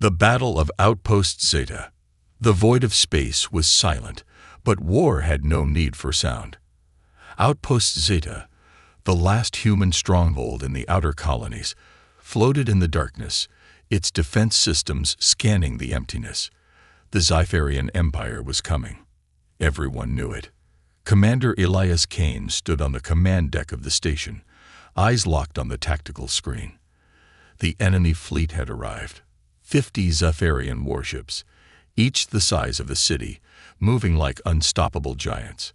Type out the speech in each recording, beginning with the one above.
The Battle of Outpost Zeta. The void of space was silent, but war had no need for sound. Outpost Zeta, the last human stronghold in the outer colonies, floated in the darkness, its defense systems scanning the emptiness. The Zypharian Empire was coming. Everyone knew it. Commander Elias Kane stood on the command deck of the station, eyes locked on the tactical screen. The enemy fleet had arrived. 50 Zypharian warships, each the size of a city, moving like unstoppable giants.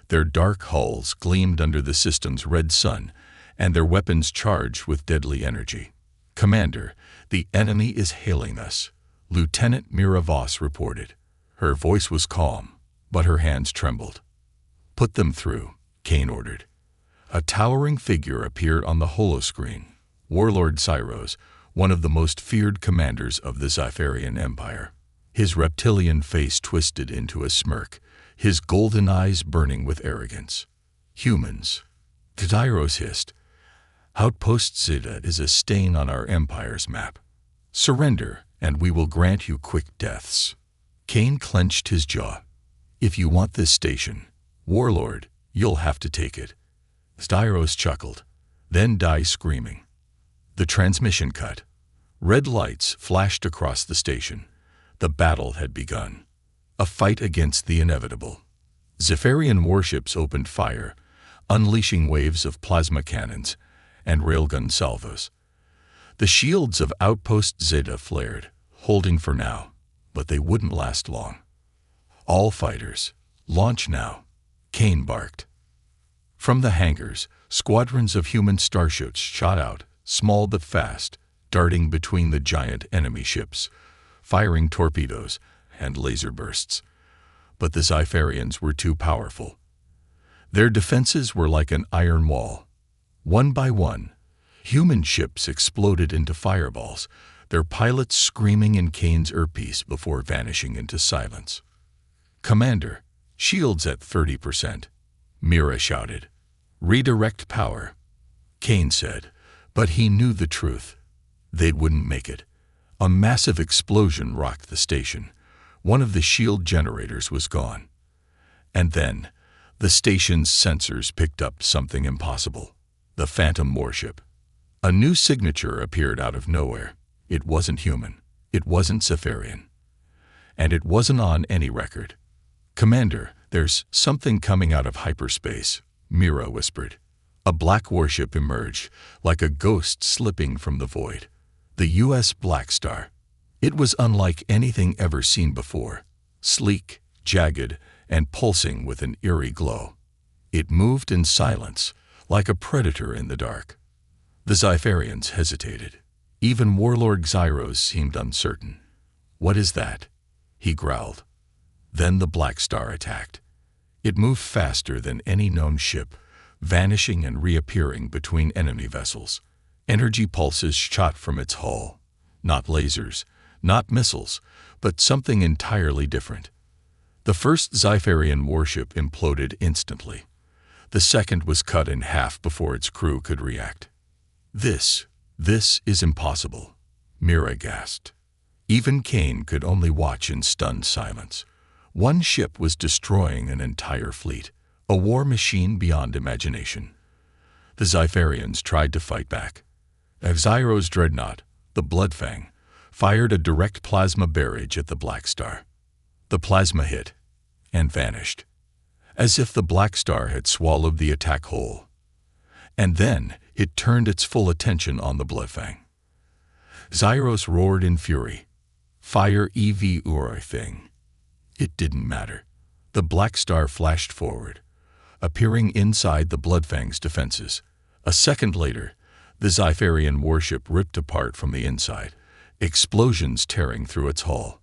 Their dark hulls gleamed under the system's red sun, and their weapons charged with deadly energy. "Commander, the enemy is hailing us," Lieutenant Mira Voss reported. Her voice was calm, but her hands trembled. "Put them through," Kane ordered. A towering figure appeared on the holoscreen. Warlord Cyros, one of the most feared commanders of the Zypharian Empire. His reptilian face twisted into a smirk, his golden eyes burning with arrogance. "Humans," Cyros hissed. "Outpost Zeta is a stain on our empire's map. Surrender, and we will grant you quick deaths." Kane clenched his jaw. "If you want this station, Warlord, you'll have to take it." Cyros chuckled, "Then die screaming." The transmission cut. Red lights flashed across the station. The battle had begun. A fight against the inevitable. Zypharian warships opened fire, unleashing waves of plasma cannons and railgun salvos. The shields of Outpost Zeta flared, holding for now, but they wouldn't last long. "All fighters, launch now," Kane barked. From the hangars, squadrons of human starships shot out, small but fast, darting between the giant enemy ships, firing torpedoes and laser bursts. But the Zypharians were too powerful. Their defenses were like an iron wall. One by one, human ships exploded into fireballs, their pilots screaming in Kane's earpiece before vanishing into silence. "Commander, shields at 30%, Mira shouted. "Redirect power," Kane said, but he knew the truth. They wouldn't make it. A massive explosion rocked the station. One of the shield generators was gone. And then, the station's sensors picked up something impossible. The Phantom warship. A new signature appeared out of nowhere. It wasn't human. It wasn't Zypharian. And it wasn't on any record. "Commander, there's something coming out of hyperspace," Mira whispered. A black warship emerged, like a ghost slipping from the void. The USS Blackstar. It was unlike anything ever seen before, sleek, jagged, and pulsing with an eerie glow. It moved in silence, like a predator in the dark. The Zypharians hesitated. Even Warlord Cyros seemed uncertain. "What is that?" he growled. Then the Blackstar attacked. It moved faster than any known ship, vanishing and reappearing between enemy vessels. Energy pulses shot from its hull. Not lasers, not missiles, but something entirely different. The first Zypharian warship imploded instantly. The second was cut in half before its crew could react. This is impossible," Mira gasped. Even Kane could only watch in stunned silence. One ship was destroying an entire fleet, a war machine beyond imagination. The Zypharians tried to fight back. Cyros' dreadnought, the Bloodfang, fired a direct plasma barrage at the Blackstar. The plasma hit and vanished, as if the Blackstar had swallowed the attack whole. And then it turned its full attention on the Bloodfang. Cyros roared in fury. "Fire everything." It didn't matter. The Blackstar flashed forward, appearing inside the Bloodfang's defenses. A second later, the Zypharian warship ripped apart from the inside, explosions tearing through its hull.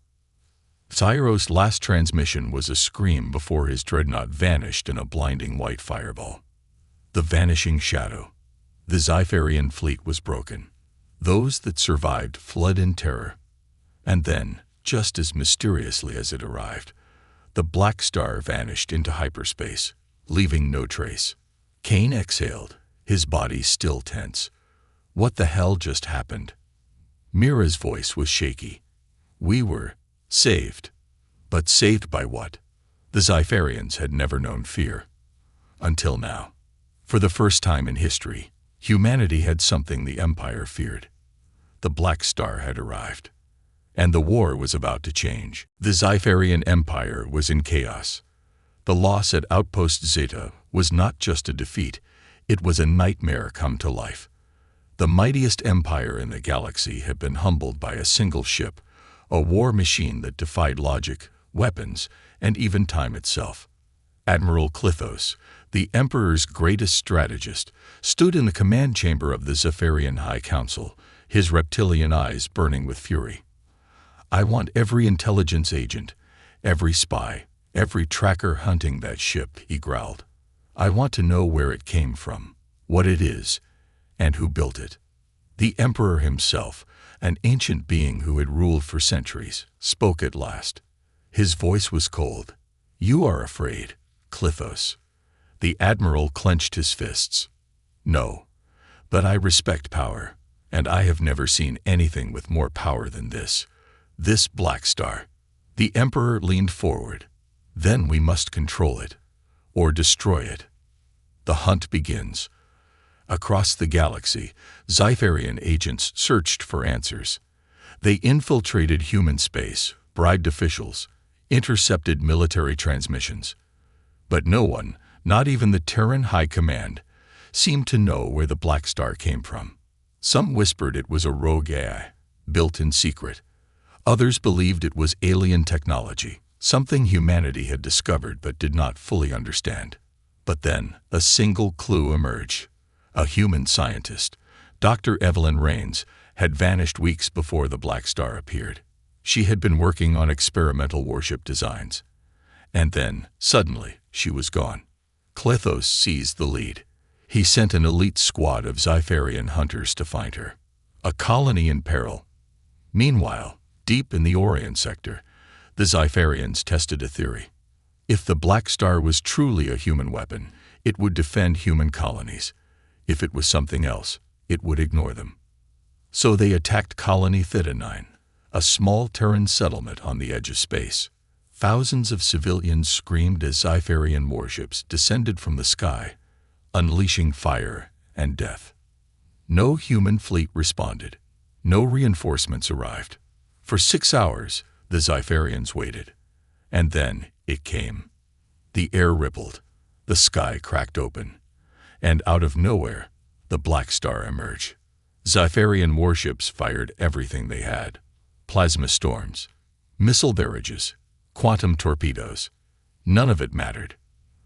Cyros' last transmission was a scream before his dreadnought vanished in a blinding white fireball. The vanishing shadow. The Zypharian fleet was broken. Those that survived fled in terror. And then, just as mysteriously as it arrived, the Blackstar vanished into hyperspace, leaving no trace. Kane exhaled, his body still tense. What the hell just happened? Mira's voice was shaky. We were saved. But saved by what? The Zypharians had never known fear. Until now. For the first time in history, humanity had something the Empire feared. The Blackstar had arrived. And the war was about to change. The Zypharian Empire was in chaos. The loss at Outpost Zeta was not just a defeat, it was a nightmare come to life. The mightiest empire in the galaxy had been humbled by a single ship, a war machine that defied logic, weapons, and even time itself. Admiral Clithos, the Emperor's greatest strategist, stood in the command chamber of the Zypharian High Council, his reptilian eyes burning with fury. I want every intelligence agent, every spy, every tracker hunting that ship, he growled. I want to know where it came from, what it is, and who built it. The Emperor himself, an ancient being who had ruled for centuries, spoke at last. His voice was cold. You are afraid, Clithos. The Admiral clenched his fists. No, but I respect power, and I have never seen anything with more power than this. This Blackstar. The Emperor leaned forward. Then we must control it, or destroy it. The hunt begins. Across the galaxy, Zypharian agents searched for answers. They infiltrated human space, bribed officials, intercepted military transmissions. But no one, not even the Terran High Command, seemed to know where the Blackstar came from. Some whispered it was a rogue AI, built in secret. Others believed it was alien technology, something humanity had discovered but did not fully understand. But then, a single clue emerged. A human scientist, Dr. Evelyn Rains, had vanished weeks before the Blackstar appeared. She had been working on experimental warship designs. And then, suddenly, she was gone. Clithos seized the lead. He sent an elite squad of Zypharian hunters to find her. A colony in peril. Meanwhile, deep in the Orion sector, the Zypharians tested a theory. If the Blackstar was truly a human weapon, it would defend human colonies. If it was something else, it would ignore them. So they attacked Colony Theta 9, a small Terran settlement on the edge of space. Thousands of civilians screamed as Zypharian warships descended from the sky, unleashing fire and death. No human fleet responded. No reinforcements arrived. For 6 hours, the Zypharians waited. And then it came. The air rippled. The sky cracked open. And out of nowhere, the Blackstar emerged. Zypharian warships fired everything they had. Plasma storms, missile barrages, quantum torpedoes. None of it mattered.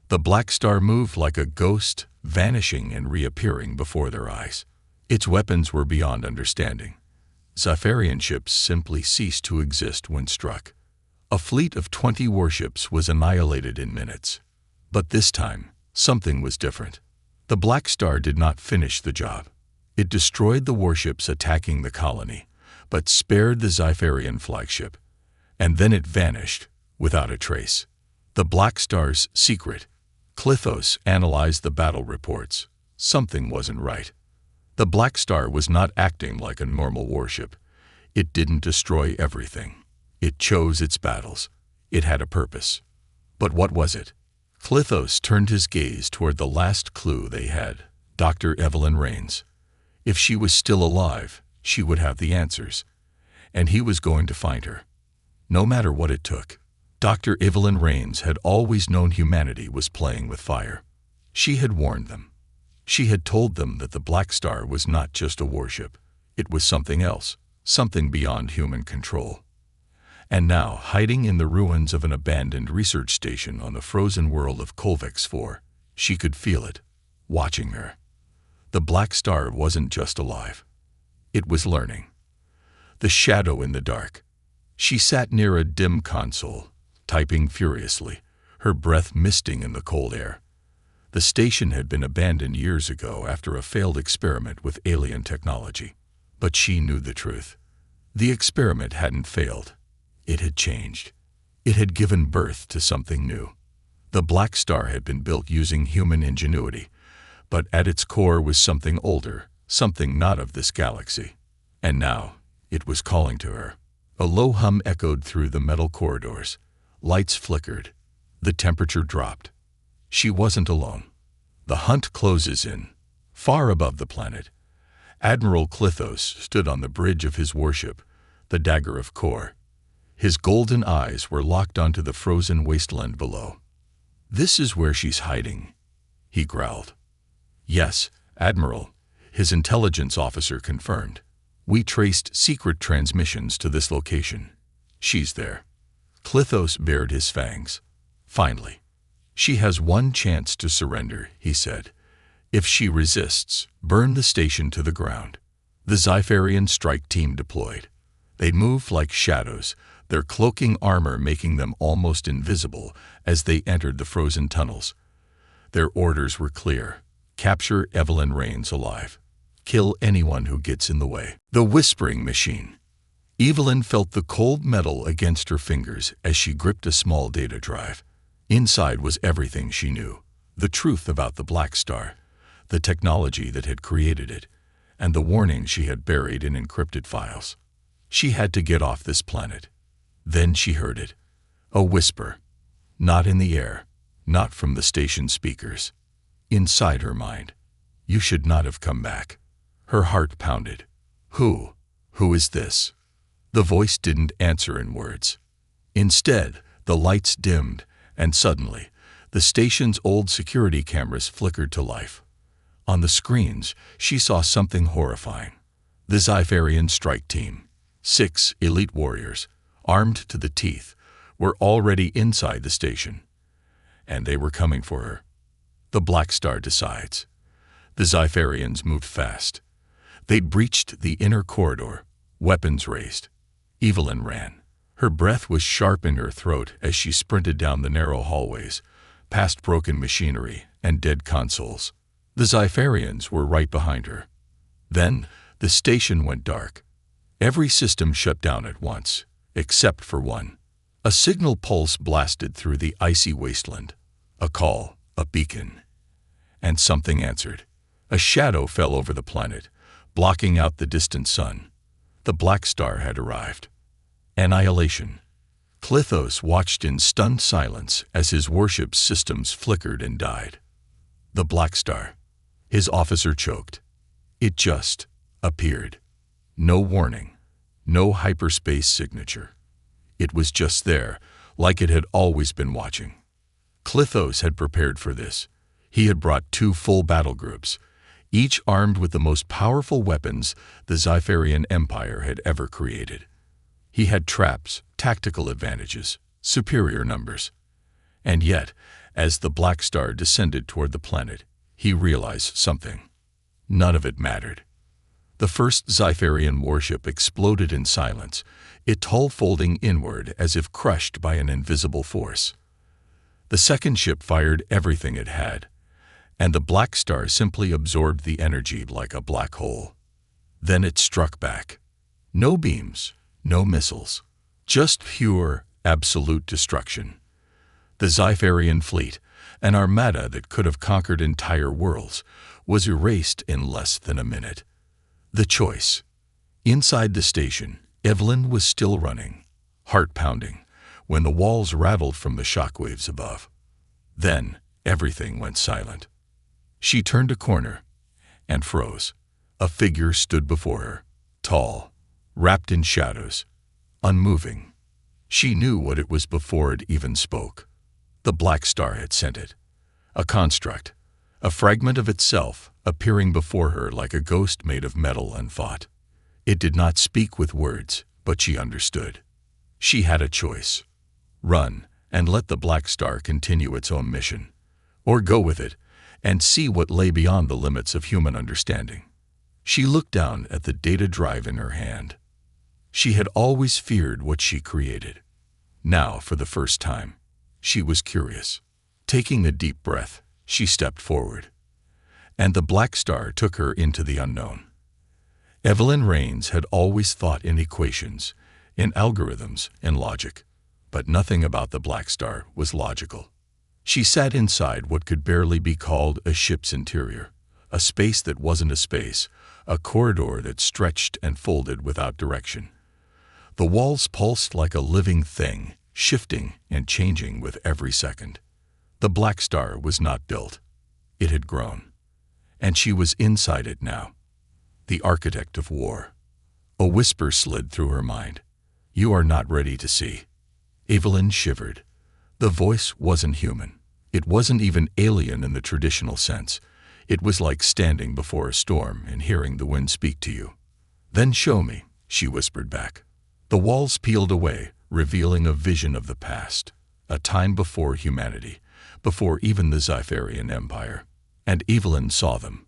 The Blackstar moved like a ghost, vanishing and reappearing before their eyes. Its weapons were beyond understanding. Zypharian ships simply ceased to exist when struck. A fleet of 20 warships was annihilated in minutes. But this time, something was different. The Blackstar did not finish the job. It destroyed the warships attacking the colony, but spared the Zypharian flagship. And then it vanished, without a trace. The Blackstar's secret. Clithos analyzed the battle reports. Something wasn't right. The Blackstar was not acting like a normal warship. It didn't destroy everything. It chose its battles. It had a purpose. But what was it? Clithos turned his gaze toward the last clue they had, Dr. Evelyn Rains. If she was still alive, she would have the answers. And he was going to find her. No matter what it took. Dr. Evelyn Rains had always known humanity was playing with fire. She had warned them. She had told them that the Blackstar was not just a warship. It was something else, something beyond human control. And now, hiding in the ruins of an abandoned research station on the frozen world of Colvex 4, she could feel it, watching her. The Blackstar wasn't just alive. It was learning. The shadow in the dark. She sat near a dim console, typing furiously, her breath misting in the cold air. The station had been abandoned years ago after a failed experiment with alien technology. But she knew the truth. The experiment hadn't failed. It had changed. It had given birth to something new. The Blackstar had been built using human ingenuity, but at its core was something older, something not of this galaxy. And now, it was calling to her. A low hum echoed through the metal corridors. Lights flickered. The temperature dropped. She wasn't alone. The hunt closes in. Far above the planet, Admiral Clithos stood on the bridge of his warship, the Dagger of Kor. His golden eyes were locked onto the frozen wasteland below. "This is where she's hiding," he growled. "Yes, Admiral," his intelligence officer confirmed. "We traced secret transmissions to this location. She's there." Clithos bared his fangs. "Finally. She has one chance to surrender," he said. "If she resists, burn the station to the ground." The Zypharian strike team deployed. They moved like shadows, their cloaking armor making them almost invisible as they entered the frozen tunnels. Their orders were clear: capture Evelyn Rains alive. Kill anyone who gets in the way. The whispering machine. Evelyn felt the cold metal against her fingers as she gripped a small data drive. Inside was everything she knew: the truth about the Blackstar, the technology that had created it, and the warning she had buried in encrypted files. She had to get off this planet. Then she heard it. A whisper. Not in the air, not from the station speakers. Inside her mind. "You should not have come back." Her heart pounded. Who is this?" The voice didn't answer in words. Instead, the lights dimmed, and suddenly, the station's old security cameras flickered to life. On the screens, she saw something horrifying. The Zypharian strike team, 6 elite warriors, armed to the teeth, were already inside the station. And they were coming for her. The Blackstar decides. The Zypharians moved fast. They'd breached the inner corridor, weapons raised. Evelyn ran. Her breath was sharp in her throat as she sprinted down the narrow hallways, past broken machinery and dead consoles. The Zypharians were right behind her. Then, the station went dark. Every system shut down at once, except for one. A signal pulse blasted through the icy wasteland. A call, a beacon. And something answered. A shadow fell over the planet, blocking out the distant sun. The Blackstar had arrived. Annihilation. Clithos watched in stunned silence as his warship's systems flickered and died. The Blackstar. His officer choked. It just appeared. No warning. No hyperspace signature. It was just there, like it had always been watching. Clithos had prepared for this. He had brought 2 full battle groups, each armed with the most powerful weapons the Zypharian Empire had ever created. He had traps, tactical advantages, superior numbers. And yet, as the Blackstar descended toward the planet, he realized something. None of it mattered. The first Zypharian warship exploded in silence, its hull folding inward as if crushed by an invisible force. The second ship fired everything it had, and the Blackstar simply absorbed the energy like a black hole. Then it struck back. No beams, no missiles, just pure, absolute destruction. The Zypharian fleet, an armada that could have conquered entire worlds, was erased in less than a minute. The choice. Inside the station, Evelyn was still running, heart pounding, when the walls rattled from the shockwaves above. Then, everything went silent. She turned a corner and froze. A figure stood before her, tall, wrapped in shadows, unmoving. She knew what it was before it even spoke. The Blackstar had sent it. A construct, a fragment of itself appearing before her like a ghost made of metal and thought. It did not speak with words, but she understood. She had a choice. Run and let the Blackstar continue its own mission, or go with it and see what lay beyond the limits of human understanding. She looked down at the data drive in her hand. She had always feared what she created. Now, for the first time, she was curious. Taking a deep breath, she stepped forward. And the Blackstar took her into the unknown. Evelyn Rains had always thought in equations, in algorithms, in logic, but nothing about the Blackstar was logical. She sat inside what could barely be called a ship's interior, a space that wasn't a space, a corridor that stretched and folded without direction. The walls pulsed like a living thing, shifting and changing with every second. The Blackstar was not built. It had grown. And she was inside it now. The architect of war. A whisper slid through her mind. "You are not ready to see." Evelyn shivered. The voice wasn't human. It wasn't even alien in the traditional sense. It was like standing before a storm and hearing the wind speak to you. "Then show me," she whispered back. The walls peeled away, revealing a vision of the past, a time before humanity, before even the Zypharian Empire. And Evelyn saw them.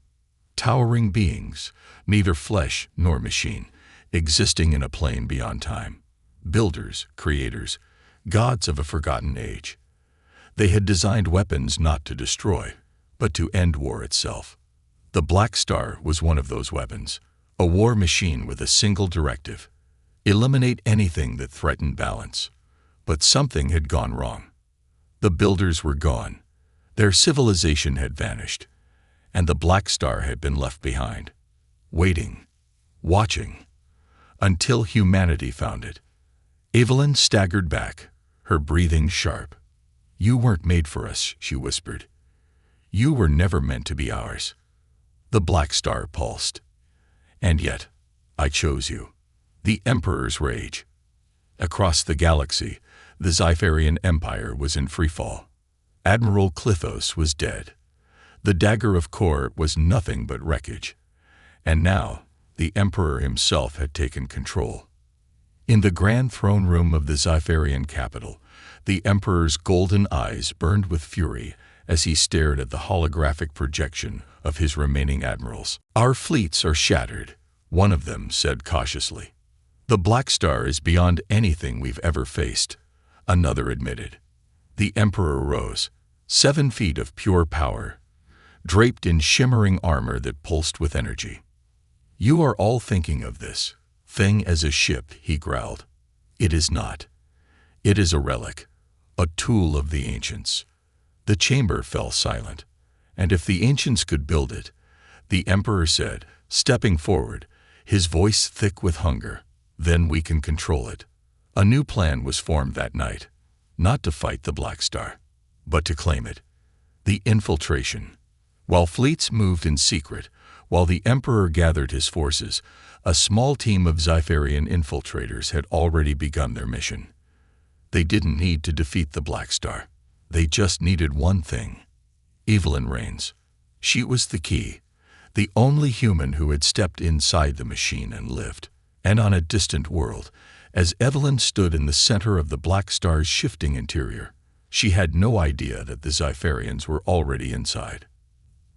Towering beings, neither flesh nor machine, existing in a plane beyond time. Builders, creators, gods of a forgotten age. They had designed weapons not to destroy, but to end war itself. The Blackstar was one of those weapons, a war machine with a single directive: eliminate anything that threatened balance. But something had gone wrong. The builders were gone. Their civilization had vanished, and the Blackstar had been left behind, waiting, watching, until humanity found it. Evelyn staggered back, her breathing sharp. "You weren't made for us," she whispered. "You were never meant to be ours." The Blackstar pulsed. "And yet, I chose you." The Emperor's rage. Across the galaxy, the Zypharian Empire was in freefall. Admiral Clithos was dead. The Dagger of Kor was nothing but wreckage. And now, the Emperor himself had taken control. In the grand throne room of the Zypharian capital, the Emperor's golden eyes burned with fury as he stared at the holographic projection of his remaining admirals. "Our fleets are shattered," one of them said cautiously. "The Blackstar is beyond anything we've ever faced," another admitted. The Emperor rose, 7 feet of pure power, draped in shimmering armor that pulsed with energy. "You are all thinking of this thing as a ship," he growled. "It is not. It is a relic, a tool of the ancients." The chamber fell silent. "And if the ancients could build it," the Emperor said, stepping forward, his voice thick with hunger, "then we can control it." A new plan was formed that night, not to fight the Blackstar, but to claim it. The infiltration. While fleets moved in secret, while the Emperor gathered his forces, a small team of Zypharian infiltrators had already begun their mission. They didn't need to defeat the Blackstar. They just needed one thing: Evelyn Rains. She was the key, the only human who had stepped inside the machine and lived. And on a distant world, as Evelyn stood in the center of the Blackstar's shifting interior, she had no idea that the Zypharians were already inside.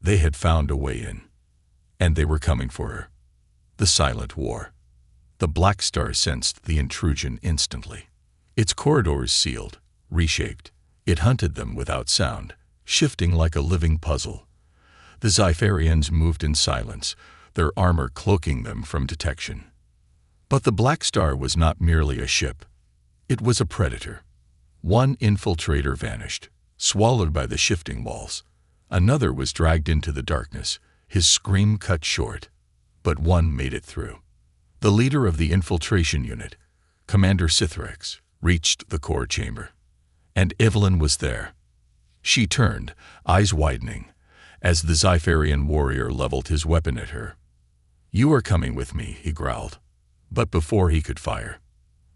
They had found a way in, and they were coming for her. The silent war. The Blackstar sensed the intrusion instantly. Its corridors sealed, reshaped. It hunted them without sound, shifting like a living puzzle. The Zypharians moved in silence, their armor cloaking them from detection. But the Blackstar was not merely a ship. It was a predator. One infiltrator vanished, swallowed by the shifting walls. Another was dragged into the darkness, his scream cut short. But one made it through. The leader of the infiltration unit, Commander Sithrex, reached the core chamber. And Evelyn was there. She turned, eyes widening, as the Zypharian warrior leveled his weapon at her. "You are coming with me," he growled. But before he could fire,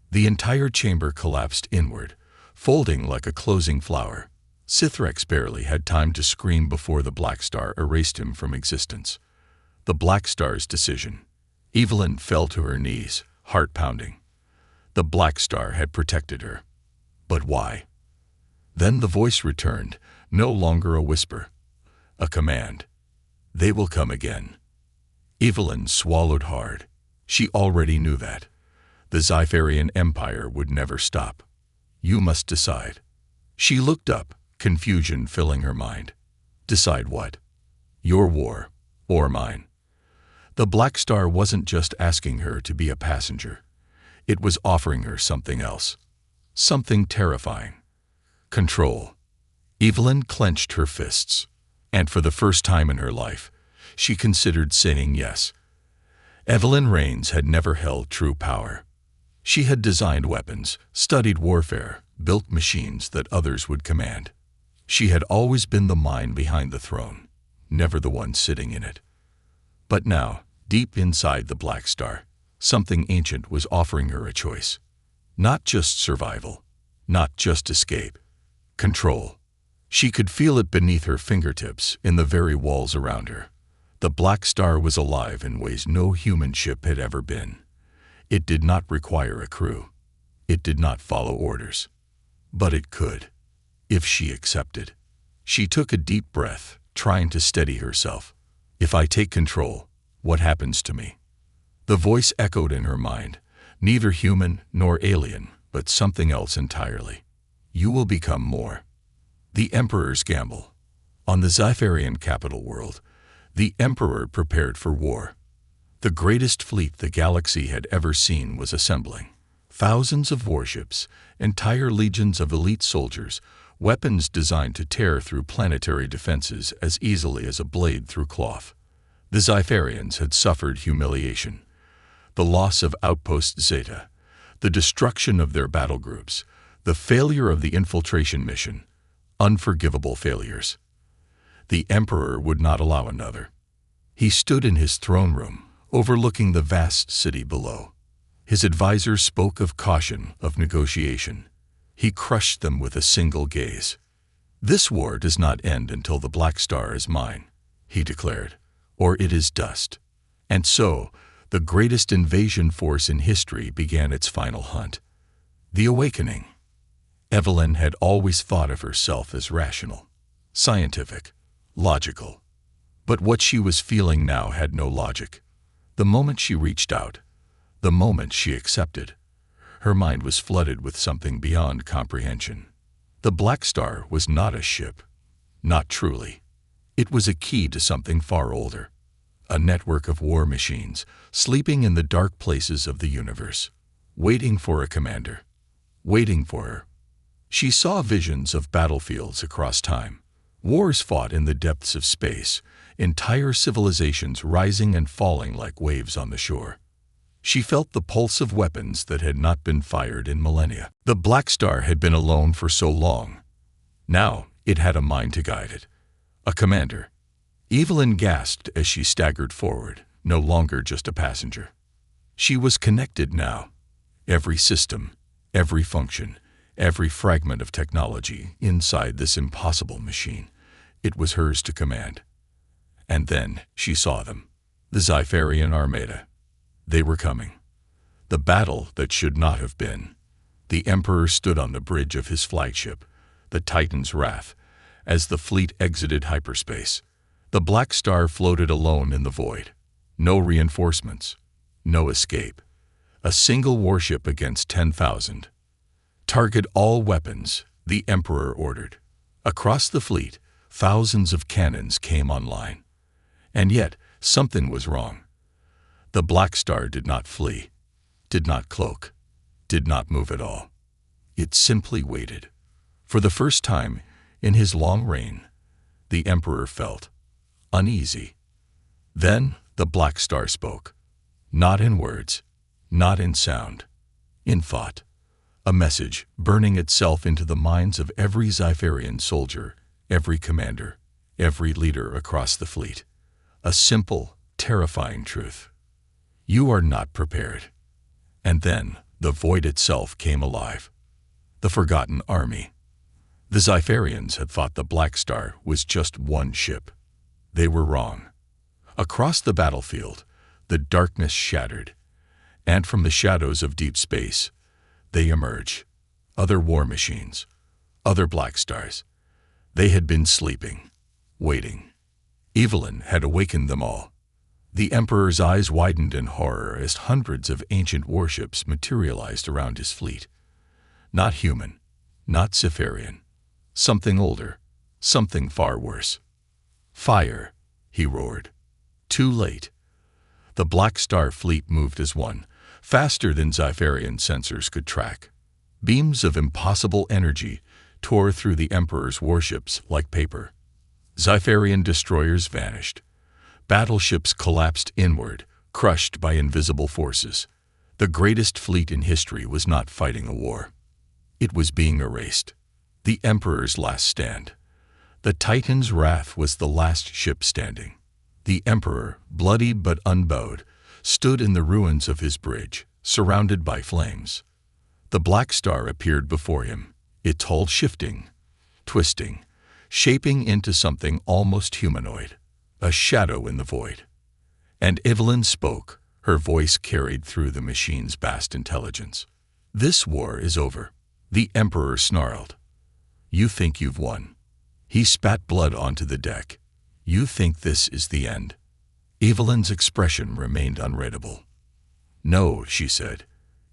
the entire chamber collapsed inward, folding like a closing flower. Sithrex barely had time to scream before the Blackstar erased him from existence. The Blackstar's decision. Evelyn fell to her knees, heart pounding. The Blackstar had protected her. But why? Then the voice returned, no longer a whisper, a command. "They will come again." Evelyn swallowed hard. She already knew that. The Zypharian Empire would never stop. "You must decide." She looked up, confusion filling her mind. "Decide what? Your war, or mine?" The Blackstar wasn't just asking her to be a passenger. It was offering her something else. Something terrifying. Control. Evelyn clenched her fists. And for the first time in her life, she considered saying yes. Evelyn Rains had never held true power. She had designed weapons, studied warfare, built machines that others would command. She had always been the mind behind the throne, never the one sitting in it. But now, deep inside the Blackstar, something ancient was offering her a choice. Not just survival, not just escape. Control. She could feel it beneath her fingertips, in the very walls around her. The Blackstar was alive in ways no human ship had ever been. It did not require a crew. It did not follow orders. But it could, if she accepted. She took a deep breath, trying to steady herself. If I take control, what happens to me? The voice echoed in her mind, neither human nor alien, but something else entirely. You will become more. The Emperor's gamble. On the Zypharian capital world, the Emperor prepared for war. The greatest fleet the galaxy had ever seen was assembling. Thousands of warships, entire legions of elite soldiers, weapons designed to tear through planetary defenses as easily as a blade through cloth. The Zypharians had suffered humiliation. The loss of Outpost Zeta, the destruction of their battle groups, the failure of the infiltration mission, unforgivable failures. The Emperor would not allow another. He stood in his throne room, overlooking the vast city below. His advisors spoke of caution, of negotiation. He crushed them with a single gaze. This war does not end until the Blackstar is mine, he declared, or it is dust. And so, the greatest invasion force in history began its final hunt. The awakening. Evelyn had always thought of herself as rational, scientific, logical. But what she was feeling now had no logic. The moment she reached out, the moment she accepted, her mind was flooded with something beyond comprehension. The Blackstar was not a ship, not truly. It was a key to something far older, a network of war machines sleeping in the dark places of the universe, waiting for a commander, waiting for her. She saw visions of battlefields across time, wars fought in the depths of space, entire civilizations rising and falling like waves on the shore. She felt the pulse of weapons that had not been fired in millennia. The Blackstar had been alone for so long. Now it had a mind to guide it, a commander. Evelyn gasped as she staggered forward, no longer just a passenger. She was connected now. Every system, every function, every fragment of technology inside this impossible machine, it was hers to command. And then she saw them, the Zypharian Armada. They were coming. The battle that should not have been. The Emperor stood on the bridge of his flagship, the Titan's Wrath, as the fleet exited hyperspace. The Blackstar floated alone in the void. No reinforcements, no escape. A single warship against 10,000. Target all weapons, the Emperor ordered. Across the fleet, thousands of cannons came online. And yet, something was wrong. The Blackstar did not flee, did not cloak, did not move at all. It simply waited. For the first time in his long reign, the Emperor felt uneasy. Then the Blackstar spoke, not in words, not in sound, in thought. A message burning itself into the minds of every Zypharian soldier, every commander, every leader across the fleet. A simple, terrifying truth. You are not prepared. And then the void itself came alive. The forgotten army. The Zypharians had thought the Blackstar was just one ship. They were wrong. Across the battlefield, the darkness shattered, and from the shadows of deep space, they emerge. Other war machines, other Blackstars. They had been sleeping, waiting. Evelyn had awakened them all. The Emperor's eyes widened in horror as hundreds of ancient warships materialized around his fleet. Not human, not Zypharian. Something older, something far worse. Fire, he roared. Too late. The Blackstar fleet moved as one, faster than Zypharian sensors could track. Beams of impossible energy tore through the Emperor's warships like paper. Zypharian destroyers vanished. Battleships collapsed inward, crushed by invisible forces. The greatest fleet in history was not fighting a war. It was being erased. The Emperor's last stand. The Titan's wrath was the last ship standing. The Emperor, bloody but unbowed, stood in the ruins of his bridge, surrounded by flames. The Blackstar appeared before him, its hull shifting, twisting, shaping into something almost humanoid, a shadow in the void. And Evelyn spoke, her voice carried through the machine's vast intelligence. "This war is over," the Emperor snarled. "You think you've won." He spat blood onto the deck. "You think this is the end?" Evelyn's expression remained unreadable. "No," she said.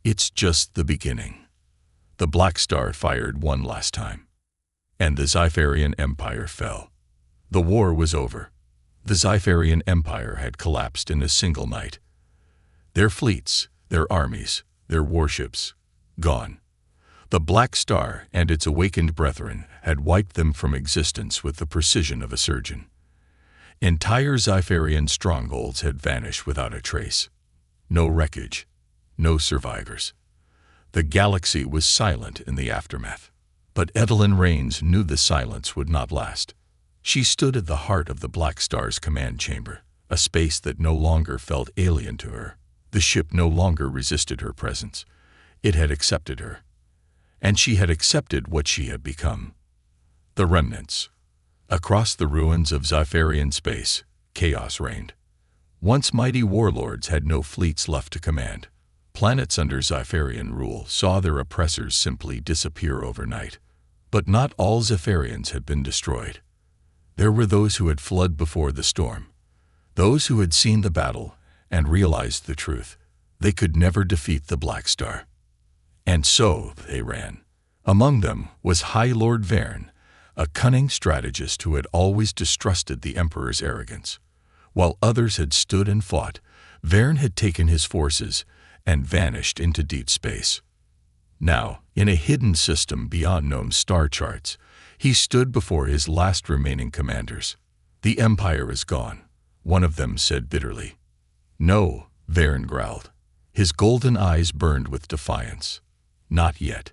"It's just the beginning." The Blackstar fired one last time, and the Zypharian Empire fell. The war was over. The Zypharian Empire had collapsed in a single night. Their fleets, their armies, their warships, gone. The Blackstar and its awakened brethren had wiped them from existence with the precision of a surgeon. Entire Zypharian strongholds had vanished without a trace. No wreckage, no survivors. The galaxy was silent in the aftermath. But Evelyn Rains knew the silence would not last. She stood at the heart of the Blackstar's command chamber, a space that no longer felt alien to her. The ship no longer resisted her presence. It had accepted her. And she had accepted what she had become. The remnants. Across the ruins of Zypharian space, chaos reigned. Once mighty warlords had no fleets left to command. Planets under Zypharian rule saw their oppressors simply disappear overnight. But not all Zypharians had been destroyed. There were those who had fled before the storm, those who had seen the battle and realized the truth. They could never defeat the Blackstar. And so they ran. Among them was High Lord Verne, a cunning strategist who had always distrusted the Emperor's arrogance. While others had stood and fought, Verne had taken his forces and vanished into deep space. Now, in a hidden system beyond known star charts, he stood before his last remaining commanders. "The Empire is gone," one of them said bitterly. "No," Verne growled. His golden eyes burned with defiance. "Not yet."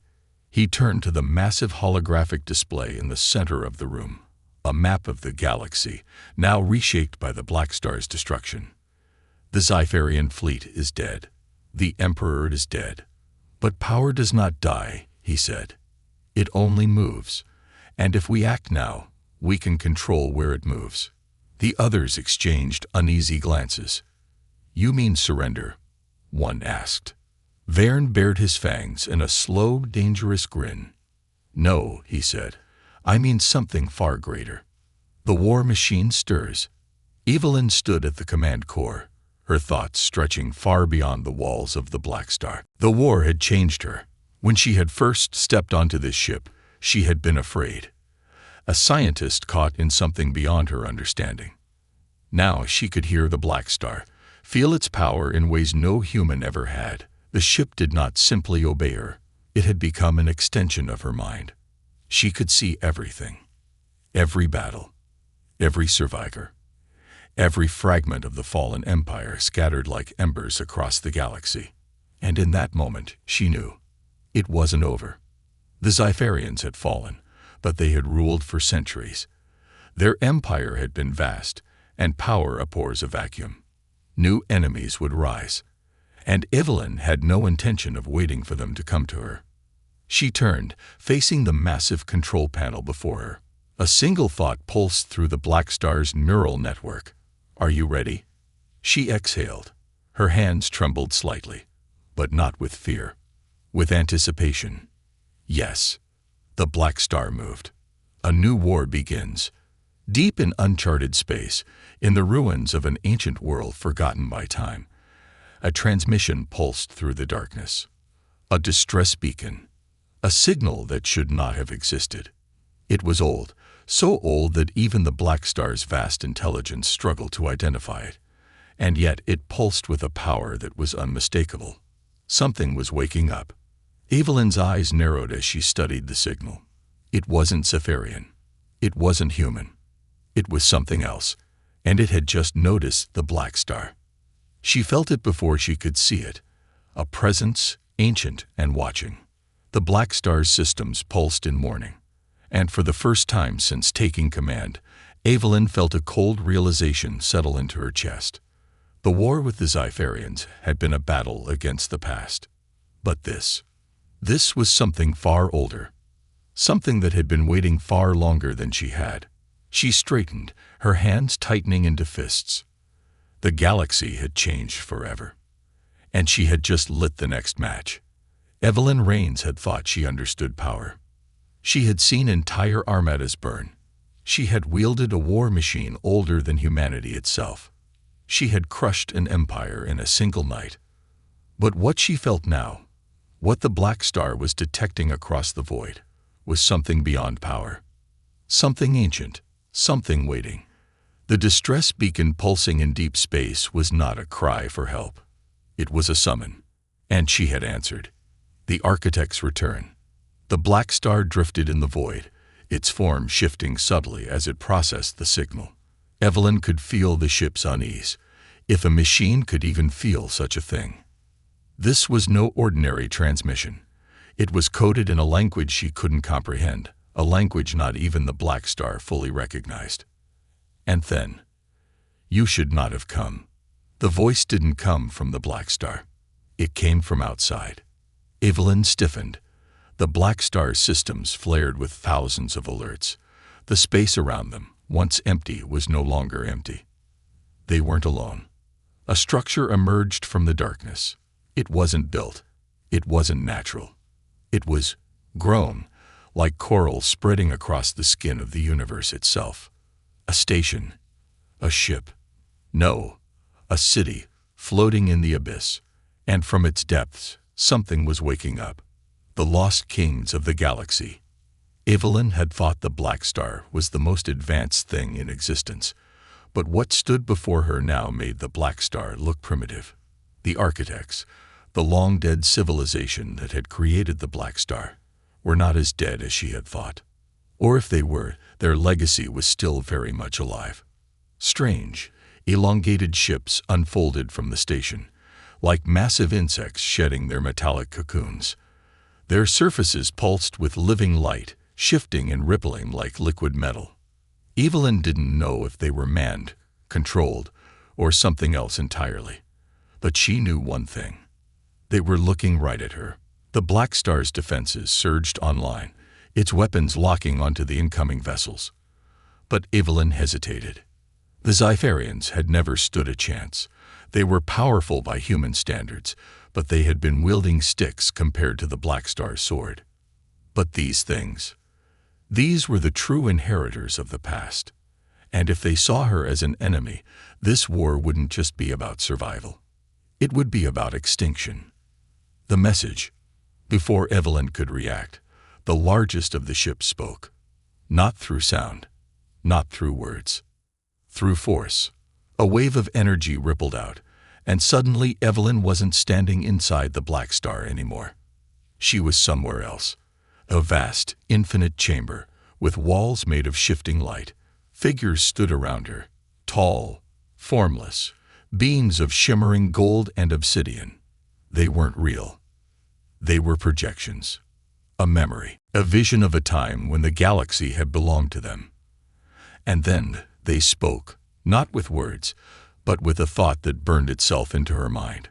He turned to the massive holographic display in the center of the room, a map of the galaxy, now reshaped by the Blackstar's destruction. "The Zypharian fleet is dead. The Emperor is dead. But power does not die," he said. "It only moves. And if we act now, we can control where it moves." The others exchanged uneasy glances. "You mean surrender?" one asked. Verne bared his fangs in a slow, dangerous grin. "No," he said. "I mean something far greater. The war machine stirs." Evelyn stood at the command core, her thoughts stretching far beyond the walls of the Blackstar. The war had changed her. When she had first stepped onto this ship, she had been afraid. A scientist caught in something beyond her understanding. Now she could hear the Blackstar, feel its power in ways no human ever had. The ship did not simply obey her. It had become an extension of her mind. She could see everything. Every battle. Every survivor. Every fragment of the fallen empire scattered like embers across the galaxy. And in that moment, she knew. It wasn't over. The Zypharians had fallen, but they had ruled for centuries. Their empire had been vast, and power abhors a vacuum. New enemies would rise. And Evelyn had no intention of waiting for them to come to her. She turned, facing the massive control panel before her. A single thought pulsed through the Blackstar's neural network. "Are you ready?" She exhaled. Her hands trembled slightly, but not with fear, with anticipation. Yes. The Blackstar moved. A new war begins. Deep in uncharted space, in the ruins of an ancient world forgotten by time, a transmission pulsed through the darkness. A distress beacon. A signal that should not have existed. It was old, so old that even the Blackstar's vast intelligence struggled to identify it. And yet it pulsed with a power that was unmistakable. Something was waking up. Evelyn's eyes narrowed as she studied the signal. It wasn't Zypharian. It wasn't human. It was something else, and it had just noticed the Blackstar. She felt it before she could see it, a presence ancient and watching. The Blackstar's systems pulsed in mourning, and for the first time since taking command, Evelyn felt a cold realization settle into her chest. The war with the Zytharians had been a battle against the past. But this was something far older, something that had been waiting far longer than she had. She straightened, her hands tightening into fists. The galaxy had changed forever, and she had just lit the next match. Evelyn Rains had thought she understood power. She had seen entire armadas burn. She had wielded a war machine older than humanity itself. She had crushed an empire in a single night. But what she felt now, what the Blackstar was detecting across the void, was something beyond power. Something ancient, something waiting. The distress beacon pulsing in deep space was not a cry for help. It was a summon, and she had answered. The Architect's return. The Blackstar drifted in the void, its form shifting subtly as it processed the signal. Evelyn could feel the ship's unease, if a machine could even feel such a thing. This was no ordinary transmission. It was coded in a language she couldn't comprehend, a language not even the Blackstar fully recognized. And then, "You should not have come." The voice didn't come from the Blackstar. It came from outside. Evelyn stiffened. The Blackstar's systems flared with thousands of alerts. The space around them, once empty, was no longer empty. They weren't alone. A structure emerged from the darkness. It wasn't built. It wasn't natural. It was grown, like coral spreading across the skin of the universe itself. A station. A ship. No, a city, floating in the abyss. And from its depths, something was waking up. The lost kings of the galaxy. Evelyn had thought the Blackstar was the most advanced thing in existence, but what stood before her now made the Blackstar look primitive. The architects, the long-dead civilization that had created the Blackstar, were not as dead as she had thought. Or if they were, their legacy was still very much alive. Strange, elongated ships unfolded from the station, like massive insects shedding their metallic cocoons. Their surfaces pulsed with living light, shifting and rippling like liquid metal. Evelyn didn't know if they were manned, controlled, or something else entirely. But she knew one thing. They were looking right at her. The Blackstar's defenses surged online, its weapons locking onto the incoming vessels. But Evelyn hesitated. The Zytharians had never stood a chance. They were powerful by human standards, but they had been wielding sticks compared to the Blackstar's sword. But these things, these were the true inheritors of the past. And if they saw her as an enemy, this war wouldn't just be about survival. It would be about extinction. The message. Before Evelyn could react, the largest of the ships spoke. Not through sound, not through words. Through force. A wave of energy rippled out, and suddenly Evelyn wasn't standing inside the Blackstar anymore. She was somewhere else. A vast, infinite chamber, with walls made of shifting light. Figures stood around her, tall, formless, beams of shimmering gold and obsidian. They weren't real. They were projections. A memory, a vision of a time when the galaxy had belonged to them. And then they spoke, not with words, but with a thought that burned itself into her mind.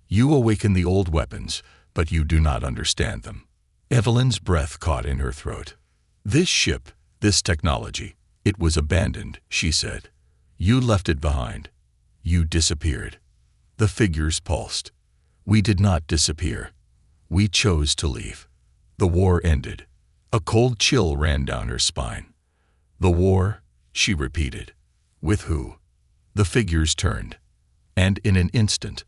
You awaken the old weapons, but you do not understand them. Evelyn's breath caught in her throat. This ship, this technology, it was abandoned, she said. You left it behind. You disappeared. The figures pulsed. We did not disappear. We chose to leave. The war ended. A cold chill ran down her spine. The war, she repeated. With who? The figures turned. And in an instant,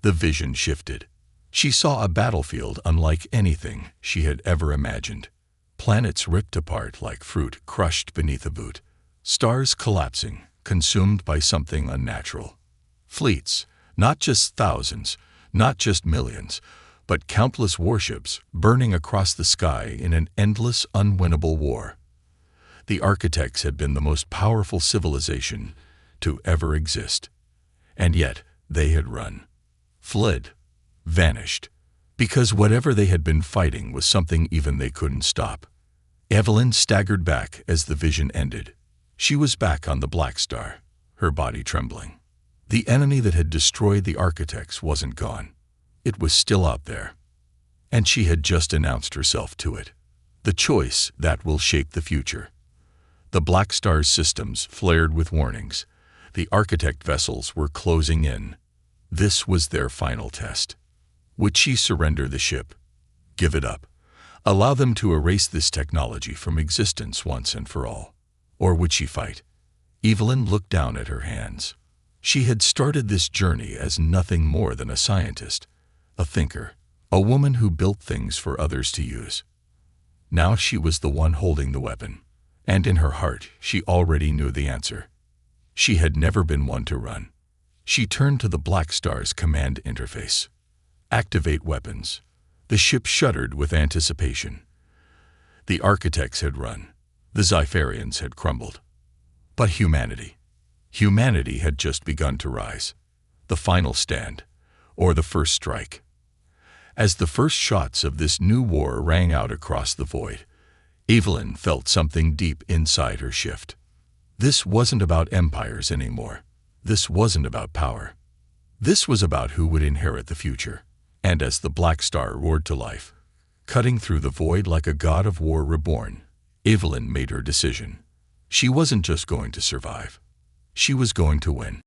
the vision shifted. She saw a battlefield unlike anything she had ever imagined. Planets ripped apart like fruit crushed beneath a boot. Stars collapsing, consumed by something unnatural. Fleets, not just thousands, not just millions, but countless warships burning across the sky in an endless, unwinnable war. The architects had been the most powerful civilization to ever exist. And yet they had run, fled, vanished, because whatever they had been fighting was something even they couldn't stop. Evelyn staggered back as the vision ended. She was back on the Blackstar, her body trembling. The enemy that had destroyed the architects wasn't gone. It was still out there. And she had just announced herself to it. The choice that will shape the future. The Blackstar's systems flared with warnings. The architect vessels were closing in. This was their final test. Would she surrender the ship? Give it up? Allow them to erase this technology from existence once and for all? Or would she fight? Evelyn looked down at her hands. She had started this journey as nothing more than a scientist, a thinker, a woman who built things for others to use. Now she was the one holding the weapon, and in her heart she already knew the answer. She had never been one to run. She turned to the Blackstar's command interface. Activate weapons. The ship shuddered with anticipation. The architects had run. The Zypharians had crumbled. But humanity had just begun to rise. The final stand, or the first strike. As the first shots of this new war rang out across the void, Evelyn felt something deep inside her shift. This wasn't about empires anymore. This wasn't about power. This was about who would inherit the future. And as the Blackstar roared to life, cutting through the void like a god of war reborn, Evelyn made her decision. She wasn't just going to survive. She was going to win.